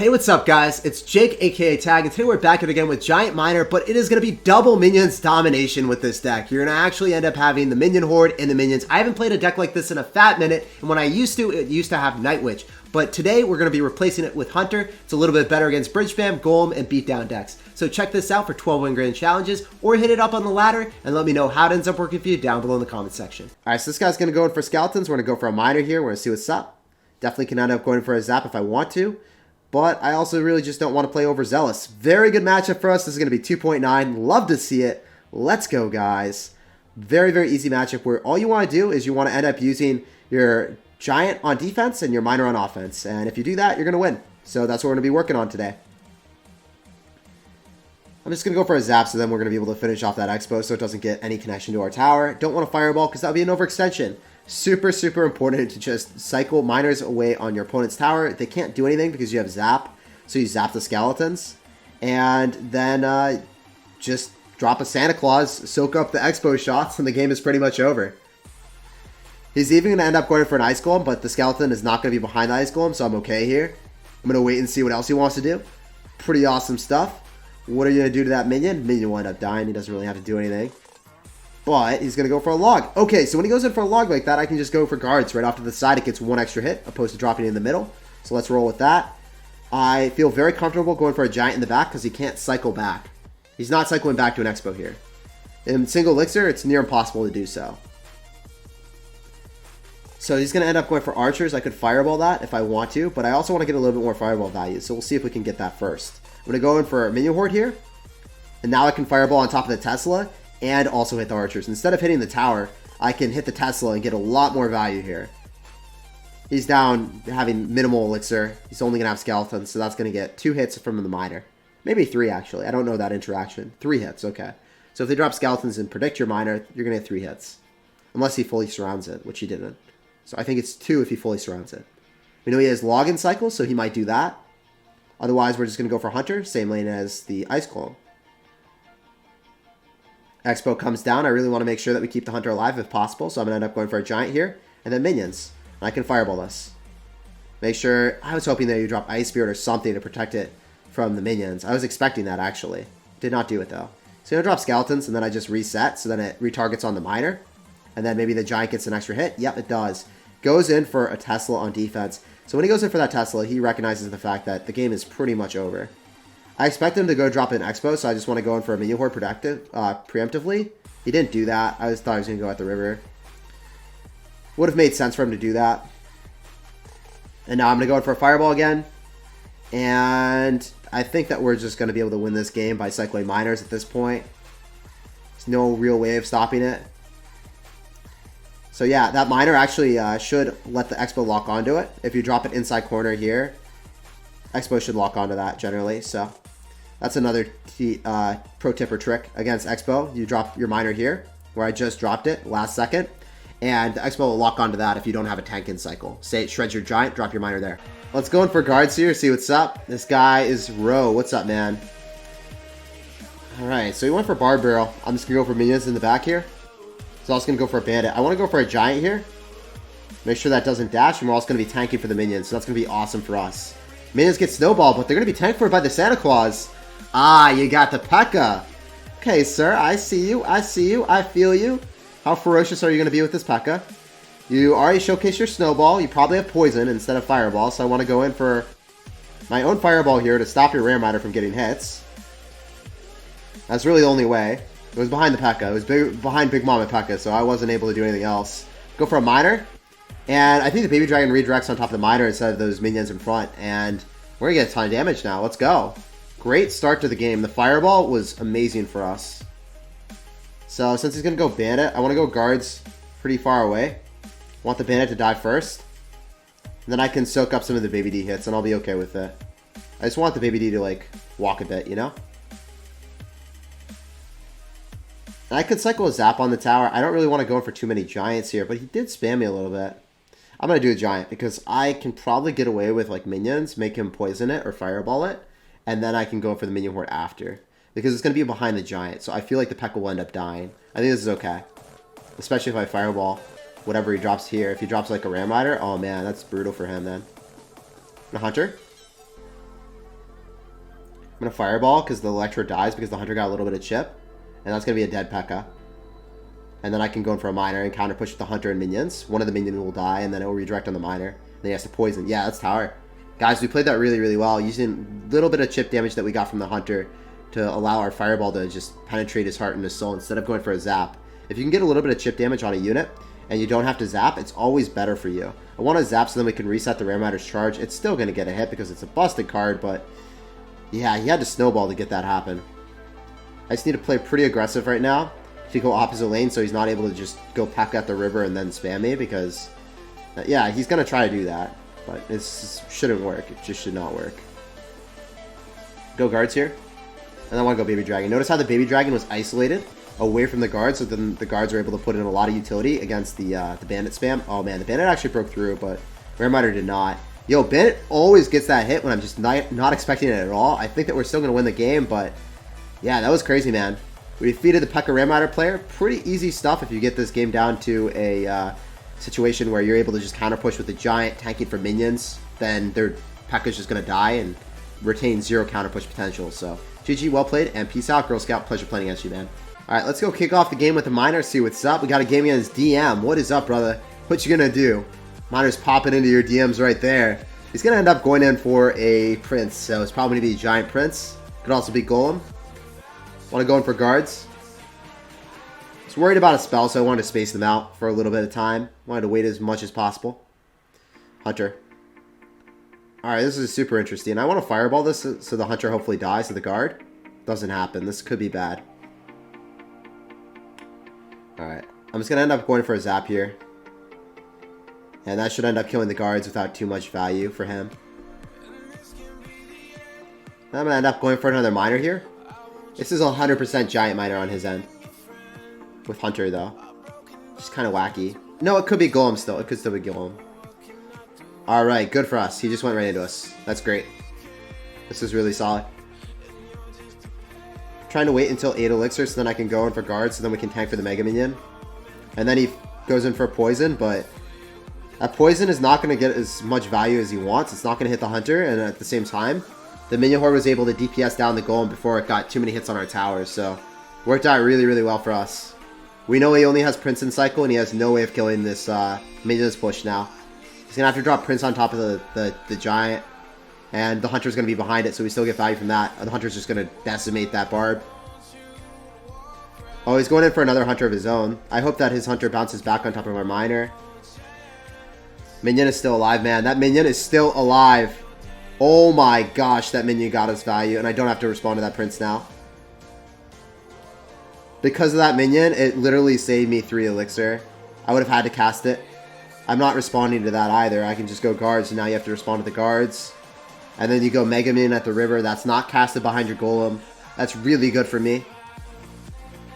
Hey, what's up guys? It's Jake aka Tag, and today we're back at it again with Giant Miner, but it is going to be double minions domination with this deck. You're going to actually end up having the minion horde and the minions. I haven't played a deck like this in a fat minute, and when I used to, it used to have Night Witch. But today we're going to be replacing it with Hunter. It's a little bit better against Bridge Spam, Golem, and Beatdown decks. So check this out for 12 win grand challenges, or hit it up on the ladder, and let me know how it ends up working for you down below in the comment section. Alright, so this guy's going to go in for skeletons. We're going to go for a miner here. We're going to see what's up. Definitely can end up going for a zap if I want to. But I also really just don't want to play overzealous. Very good matchup for us. This is going to be 2.9. Love to see it. Let's go, guys. Very, very easy matchup where all you want to do is you want to end up using your giant on defense and your miner on offense. And if you do that, you're going to win. So that's what we're going to be working on today. I'm just going to go for a zap, so then we're going to be able to finish off that expo so it doesn't get any connection to our tower. Don't want a fireball because that would be an overextension. Super, super important to just cycle miners away on your opponent's tower. They can't do anything because you have zap, so you zap the skeletons. And then just drop a Santa Claus, soak up the expo shots, and the game is pretty much over. He's even going to end up going for an Ice Golem, but the skeleton is not going to be behind the Ice Golem, so I'm okay here. I'm going to wait and see what else he wants to do. Pretty awesome stuff. What are you going to do to that minion? Minion will end up dying. He doesn't really have to do anything. But he's going to go for a log. Okay, so when he goes in for a log like that, I can just go for guards right off to the side. It gets one extra hit, opposed to dropping it in the middle. So let's roll with that. I feel very comfortable going for a giant in the back because he can't cycle back. He's not cycling back to an expo here. In single elixir, it's near impossible to do so. So he's going to end up going for archers. I could fireball that if I want to, but I also want to get a little bit more fireball value. So we'll see if we can get that first. I'm going to go in for a minion horde here. And now I can fireball on top of the Tesla and also hit the archers. Instead of hitting the tower, I can hit the Tesla and get a lot more value here. He's down having minimal elixir. He's only going to have skeletons, so that's going to get 2 hits from the miner. Maybe 3, actually. I don't know that interaction. 3 hits, okay. So if they drop skeletons and predict your miner, you're going to get 3 hits. Unless he fully surrounds it, which he didn't. So I think it's 2 if he fully surrounds it. We know he has login cycles, so he might do that. Otherwise, we're just going to go for Hunter, same lane as the Ice Golem. Expo comes down. I really want to make sure that we keep the Hunter alive if possible, so I'm going to end up going for a Giant here, and then minions. And I can fireball this. Make sure, I was hoping that you drop Ice Spirit or something to protect it from the minions. I was expecting that, actually. Did not do it, though. So I'm going to drop skeletons, and then I just reset, so then it retargets on the miner. And then maybe the Giant gets an extra hit. Yep, it does. Goes in for a Tesla on defense. So when he goes in for that Tesla, he recognizes the fact that the game is pretty much over. I expect him to go drop an expo, so I just want to go in for a minion horde preemptively. He didn't do that. I just thought he was going to go at the river. Would have made sense for him to do that. And now I'm going to go in for a fireball again. And I think that we're just going to be able to win this game by cycling miners at this point. There's no real way of stopping it. So yeah, that miner actually should let the expo lock onto it. If you drop it inside corner here, expo should lock onto that generally. So that's another pro tip or trick against expo. You drop your miner here, where I just dropped it last second, and the expo will lock onto that if you don't have a tank in cycle. Say it shreds your giant, drop your miner there. Let's go in for guards here, see what's up. This guy is Ro. What's up, man? Alright, so he went for Bard Barrel. I'm just going to go for minions in the back here. So I was going to go for a bandit. I want to go for a giant here. Make sure that doesn't dash, and we're also going to be tanking for the minions. So that's going to be awesome for us. Minions get snowballed, but they're going to be tanked for by the Santa Claus. Ah, you got the Pekka. Okay, sir, I see you. I see you. I feel you. How ferocious are you going to be with this Pekka? You already showcased your snowball. You probably have poison instead of fireball, so I want to go in for my own fireball here to stop your rare miner from getting hits. That's really the only way. It was behind the Pekka. It was behind Big Mama Pekka, so I wasn't able to do anything else. Go for a miner. And I think the Baby Dragon redirects on top of the miner instead of those minions in front. And we're going to get a ton of damage now. Let's go. Great start to the game. The fireball was amazing for us. So since he's going to go bandit, I want to go guards pretty far away. Want the bandit to die first. And then I can soak up some of the Baby D hits and I'll be okay with it. I just want the Baby D to like walk a bit, you know? And I could cycle a zap on the tower. I don't really want to go in for too many giants here, but he did spam me a little bit. I'm going to do a giant because I can probably get away with like minions, make him poison it or fireball it, and then I can go for the minion horde after. Because it's going to be behind the giant, so I feel like the Pekka will end up dying. I think this is okay. Especially if I fireball whatever he drops here. If he drops like a Ram Rider, oh man, that's brutal for him then. And a Hunter. going to fireball because the Electro dies because the Hunter got a little bit of chip. And that's going to be a dead Pekka. And then I can go in for a miner and counter push with the Hunter and minions. One of the minions will die and then it will redirect on the miner. Then he has to poison. Yeah, that's tower. Guys, we played that really, really well. Using a little bit of chip damage that we got from the Hunter to allow our fireball to just penetrate his heart and his soul instead of going for a zap. If you can get a little bit of chip damage on a unit and you don't have to zap, it's always better for you. I want to zap so then we can reset the Rare Matter's charge. It's still going to get a hit because it's a busted card, but yeah, he had to snowball to get that happen. I just need to play pretty aggressive right now to go opposite lane so he's not able to just go Pekka at the river and then spam me because, yeah, he's going to try to do that, but it shouldn't work. It just should not work. Go guards here. And I want to go Baby Dragon. Notice how the Baby Dragon was isolated away from the guards, so then the guards are able to put in a lot of utility against the Bandit spam. Oh man, the Bandit actually broke through, but Rare Matter did not. Yo, Bandit always gets that hit when I'm just not expecting it at all. I think that we're still going to win the game, but yeah, that was crazy, man. We defeated the Pekka Ram Rider player. Pretty easy stuff if you get this game down to a situation where you're able to just counter push with the Giant, tanking for minions. Then their Pekka's just going to die and retain 0 counter push potential. So GG, well played, and peace out, Girl Scout. Pleasure playing against you, man. Alright, let's go kick off the game with the Miner, see what's up. We got a game against DM. What is up, brother? What you gonna do? Miner's popping into your DMs right there. He's gonna end up going in for a Prince, so it's probably gonna be Giant Prince. Could also be Golem. Wanna go in for guards. I was worried about a spell, so I wanted to space them out for a little bit of time. Wanted to wait as much as possible. Hunter. Alright, this is super interesting. I want to fireball this so the Hunter hopefully dies to the guard. Doesn't happen. This could be bad. Alright. I'm just going to end up going for a zap here. And that should end up killing the guards without too much value for him. I'm going to end up going for another miner here. This is 100% Giant Miner on his end. With Hunter, though. Just kind of wacky. No, it could be Golem still. It could still be Golem. Alright, good for us. He just went right into us. That's great. This is really solid. Trying to wait until 8 elixir so then I can go in for guards so then we can tank for the Mega Minion. And then he goes in for poison, but that poison is not going to get as much value as he wants. It's not going to hit the Hunter, and at the same time, the Minion Horde was able to DPS down the Golem before it got too many hits on our towers, so worked out really, really well for us. We know he only has Prince in cycle, and he has no way of killing this Minion's push now. He's going to have to drop Prince on top of the Giant, and the Hunter's going to be behind it, so we still get value from that. The Hunter's just going to decimate that Barb. Oh, he's going in for another Hunter of his own. I hope that his Hunter bounces back on top of our Miner. Minion is still alive, man. That Minion is still alive. Oh my gosh, that Minion got us value, and I don't have to respond to that Prince now. Because of that Minion, it literally saved me 3 elixir. I would have had to cast it. I'm not responding to that either. I can just go guards, and now you have to respond to the guards. And then you go Mega Minion at the river. That's not casted behind your Golem. That's really good for me.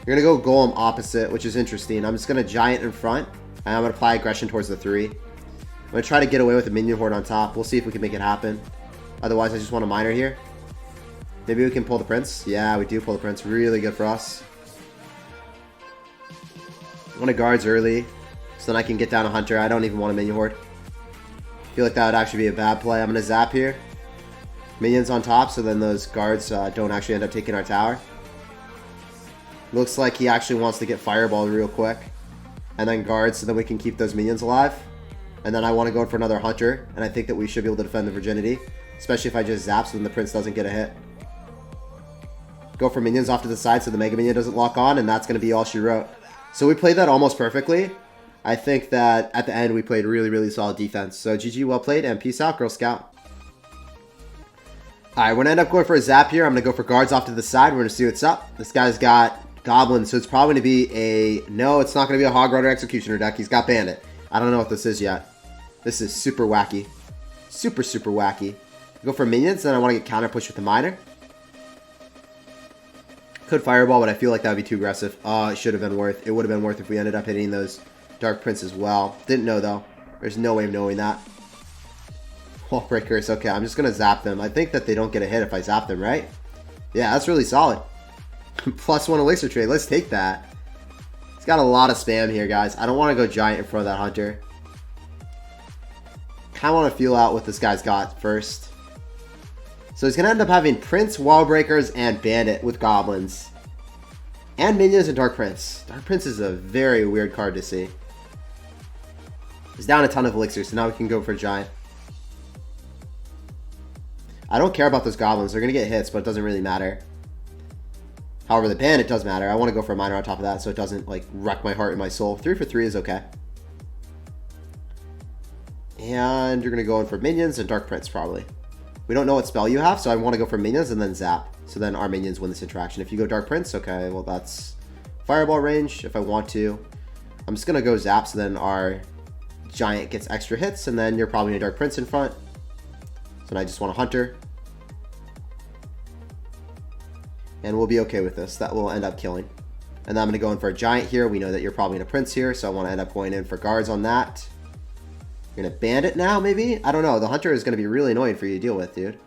You're going to go Golem opposite, which is interesting. I'm just going to Giant in front, and I'm going to apply aggression towards the 3. I'm going to try to get away with the Minion Horde on top. We'll see if we can make it happen. Otherwise, I just want a Miner here. Maybe we can pull the Prince. Yeah, we do pull the Prince. Really good for us. I want to guards early, so then I can get down a Hunter. I don't even want a Minion Horde. I feel like that would actually be a bad play. I'm going to zap here. Minions on top, so then those guards don't actually end up taking our tower. Looks like he actually wants to get fireballed real quick. And then guards, so then we can keep those minions alive. And then I want to go in for another Hunter, and I think that we should be able to defend the Virginity. Especially if I just zap so then the Prince doesn't get a hit. Go for minions off to the side so the Mega Minion doesn't lock on, and that's going to be all she wrote. So we played that almost perfectly. I think that at the end we played really, really solid defense. So GG, well played, and peace out, Girl Scout. Alright, we're going to end up going for a zap here. I'm going to go for guards off to the side. We're going to see what's up. This guy's got Goblin, so it's probably going to be a... No, it's not going to be a Hog Rider Executioner deck. He's got Bandit. I don't know what this is yet. This is super wacky. Super, super wacky. Go for minions, then I want to get counter push with the Miner. Could fireball, but I feel like that would be too aggressive. Oh, it should have been worth. It would have been worth if we ended up hitting those Dark Prince as well. Didn't know, though. There's no way of knowing that. Wall breakers. Okay, I'm just going to zap them. I think that they don't get a hit if I zap them, right? Yeah, that's really solid. +1 elixir trade. Let's take that. He's got a lot of spam here, guys. I don't want to go Giant in front of that Hunter. Kind of want to feel out what this guy's got first. So he's going to end up having Prince, Wall Breakers, and Bandit with Goblins. And Minions and Dark Prince. Dark Prince is a very weird card to see. He's down a ton of Elixir, so now we can go for Giant. I don't care about those Goblins. They're going to get hits, but it doesn't really matter. However, the Bandit does matter. I want to go for a Miner on top of that so it doesn't like wreck my heart and my soul. 3 for 3 is okay. And you're going to go in for Minions and Dark Prince probably. We don't know what spell you have, so I want to go for Minions and then Zap. So then our Minions win this interaction. If you go Dark Prince, okay, well that's Fireball range if I want to. I'm just going to go Zap so then our Giant gets extra hits, and then you're probably going to Dark Prince in front. So now I just want a Hunter. And we'll be okay with this. That will end up killing. And then I'm going to go in for a Giant here. We know that you're probably going to Prince here, so I want to end up going in for guards on that. You're going to Bandit now, maybe? I don't know. The Hunter is going to be really annoying for you to deal with, dude.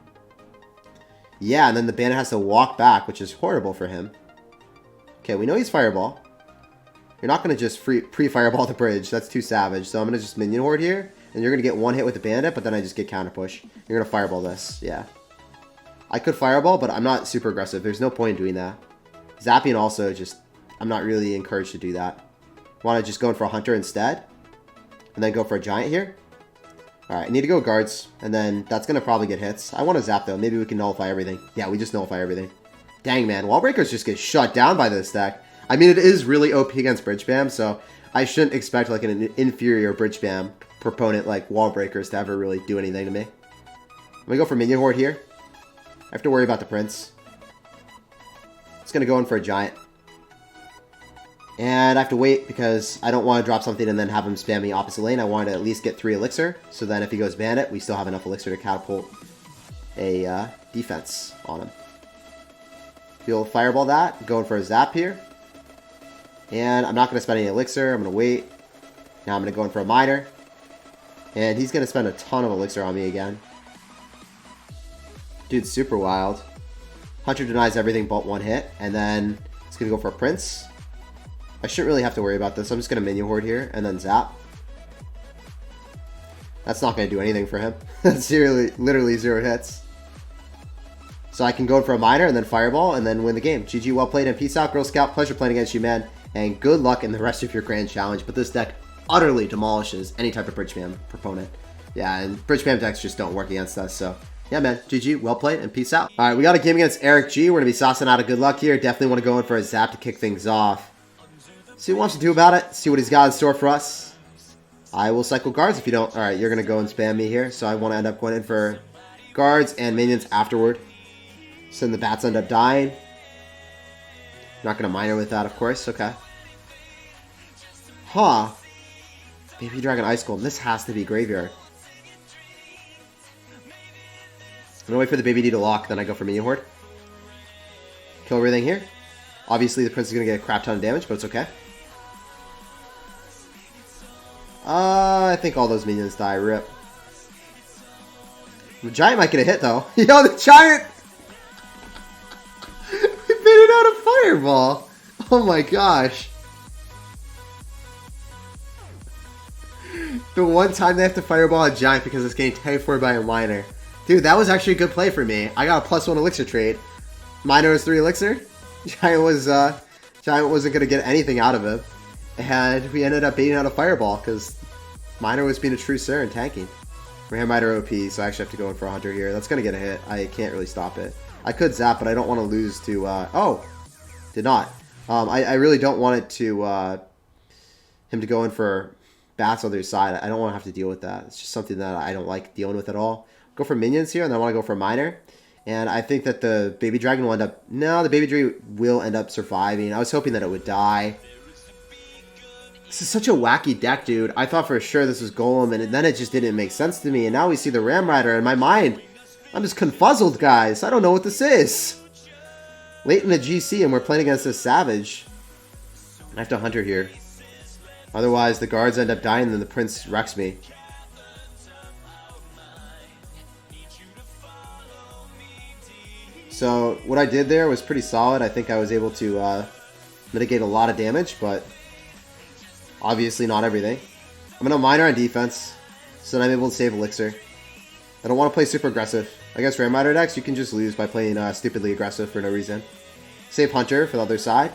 Yeah, and then the Bandit has to walk back, which is horrible for him. Okay, we know he's Fireball. You're not going to just pre-Fireball the bridge. That's too savage. So I'm going to just Minion Horde here, and you're going to get one hit with the Bandit, but then I just get Counter Push. You're going to Fireball this. Yeah. I could Fireball, but I'm not super aggressive. There's no point in doing that. Zapping also just... I'm not really encouraged to do that. Want to just go in for a Hunter instead? And then go for a Giant here? Alright, I need to go guards, and then that's going to probably get hits. I want to Zap, though. Maybe we can nullify everything. Yeah, we just nullify everything. Dang, man. Wall Breakers just get shut down by this deck. I mean, it is really OP against Bridge Spam, so I shouldn't expect like an inferior Bridge Spam proponent like Wall Breakers to ever really do anything to me. I'm going to go for Minion Horde here. I have to worry about the Prince. It's going to go in for a Giant. And I have to wait because I don't want to drop something and then have him spam me opposite lane. I want to at least get 3 Elixir. So then if he goes Bandit, we still have enough Elixir to catapult a defense on him. He'll Fireball that. Going for a Zap here. And I'm not going to spend any Elixir. I'm going to wait. Now I'm going to go in for a Miner. And he's going to spend a ton of Elixir on me again. Dude's super wild. Hunter denies everything but 1 hit. And then it's going to go for a Prince. I shouldn't really have to worry about this. I'm just going to Minion Horde here and then Zap. That's not going to do anything for him. That's literally 0 hits. So I can go for a Miner and then Fireball and then win the game. GG, well played, and peace out, Girl Scout. Pleasure playing against you, man. And good luck in the rest of your grand challenge. But this deck utterly demolishes any type of Bridge Spam proponent. Yeah, and Bridge Spam decks just don't work against us. So, yeah, man. GG, well played, and peace out. All right, we got a game against Eric G. We're going to be saucing out of good luck here. Definitely want to go in for a Zap to kick things off. See what he wants to do about it. See what he's got in store for us. I will cycle guards if you don't. All right, you're going to go and spam me here. So I want to end up going in for guards and minions afterward. So then the bats end up dying. Not going to Miner with that, of course. Okay. Huh. Baby Dragon Ice Golem. This has to be Graveyard. I'm going to wait for the Baby D to lock. Then I go for Minion Horde. Kill everything here. Obviously, the Prince is going to get a crap ton of damage, but it's okay. I think all those minions die. Rip. The Giant might get a hit, though. Yo, the Giant! We baited out a Fireball! Oh my gosh. The one time they have to Fireball a Giant because it's getting 10-4 by a Miner. Dude, that was actually a good play for me. I got a +1 Elixir trade. Miner was 3 Elixir. Giant wasn't going to get anything out of it. And we ended up baiting out a Fireball because Miner was being a true sir and tanking. Ram Miner OP, so I actually have to go in for a Hunter here. That's going to get a hit. I can't really stop it. I could Zap, but I don't want to lose to... oh! Did not. I really don't want it to... him to go in for bats on the other side. I don't want to have to deal with that. It's just something that I don't like dealing with at all. Go for minions here, and then I want to go for a Miner. And I think that the Baby Dragon will end up... No, the Baby Dragon will end up surviving. I was hoping that it would die. This is such a wacky deck, dude. I thought for sure this was Golem, and then it just didn't make sense to me. And now we see the Ram Rider in my mind. I'm just confuzzled, guys. I don't know what this is. Late in the GC, and we're playing against this Savage. I have to Hunter here. Otherwise, the guards end up dying, and then the Prince wrecks me. So, what I did there was pretty solid. I think I was able to mitigate a lot of damage, but obviously not everything. I'm going to Miner on defense, so that I'm able to save Elixir. I don't want to play super aggressive. I guess Ram Rider decks, you can just lose by playing stupidly aggressive for no reason. Save Hunter for the other side.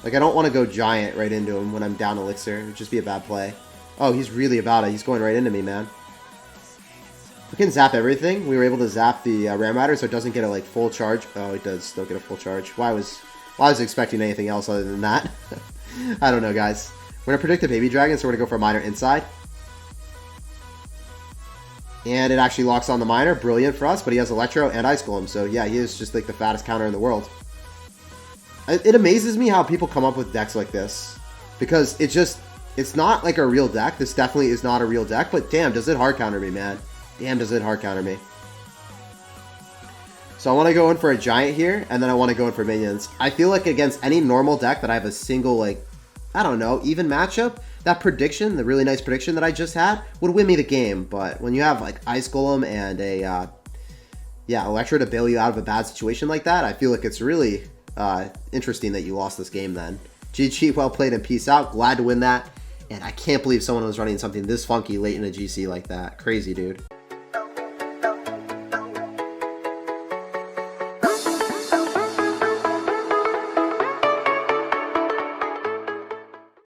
Like, I don't want to go Giant right into him when I'm down Elixir. It would just be a bad play. Oh, he's really about it. He's going right into me, man. We can zap everything. We were able to zap the Ram Rider so it doesn't get a like full charge. Oh, it does still get a full charge. Why was I expecting anything else other than that? I don't know, guys. We're going to predict the Baby Dragon, so we're going to go for a Miner inside. And it actually locks on the Miner. Brilliant for us, but he has Electro and Ice Golem. So yeah, he is just like the fattest counter in the world. It amazes me how people come up with decks like this. Because it's not like a real deck. This definitely is not a real deck, but damn, does it hard counter me, man. Damn, does it hard counter me. So I want to go in for a Giant here, and then I want to go in for minions. I feel like against any normal deck that I have a single, like, I don't know, even matchup, that prediction, the really nice prediction that I just had, would win me the game. But when you have, like, Ice Golem and a, Electro to bail you out of a bad situation like that, I feel like it's really interesting that you lost this game then. GG, well played, and peace out. Glad to win that. And I can't believe someone was running something this funky late in a GC like that. Crazy, dude.